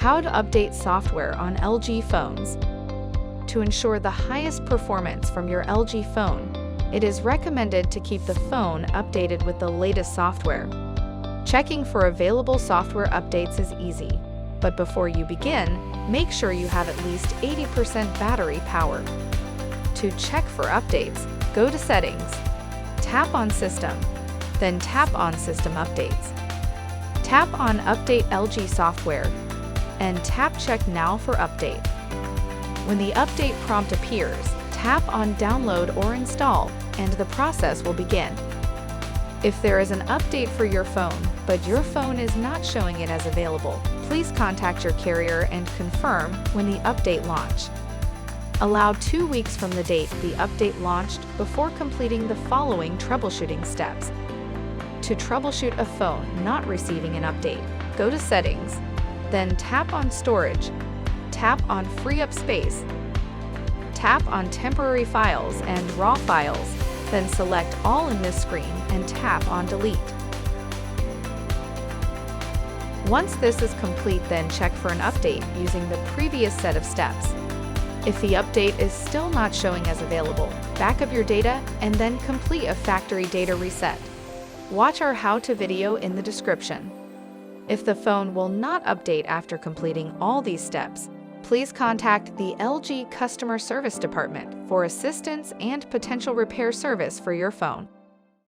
How to update software on LG phones. To ensure the highest performance from your LG phone, it is recommended to keep the phone updated with the latest software. Checking for available software updates is easy, but before you begin, make sure you have at least 80% battery power. To check for updates, go to Settings, tap on System, then tap on System Updates. Tap on Update LG Software, and tap Check Now for update. When the update prompt appears, tap on Download or Install, and the process will begin. If there is an update for your phone, but your phone is not showing it as available, please contact your carrier and confirm when the update launched. Allow 2 weeks from the date the update launched before completing the following troubleshooting steps. To troubleshoot a phone not receiving an update, go to Settings, then tap on Storage, tap on Free Up Space, tap on Temporary Files and Raw Files, then select All in this screen and tap on Delete. Once this is complete, then check for an update using the previous set of steps. If the update is still not showing as available, back up your data and then complete a factory data reset. Watch our how-to video in the description. If the phone will not update after completing all these steps, please contact the LG Customer Service Department for assistance and potential repair service for your phone.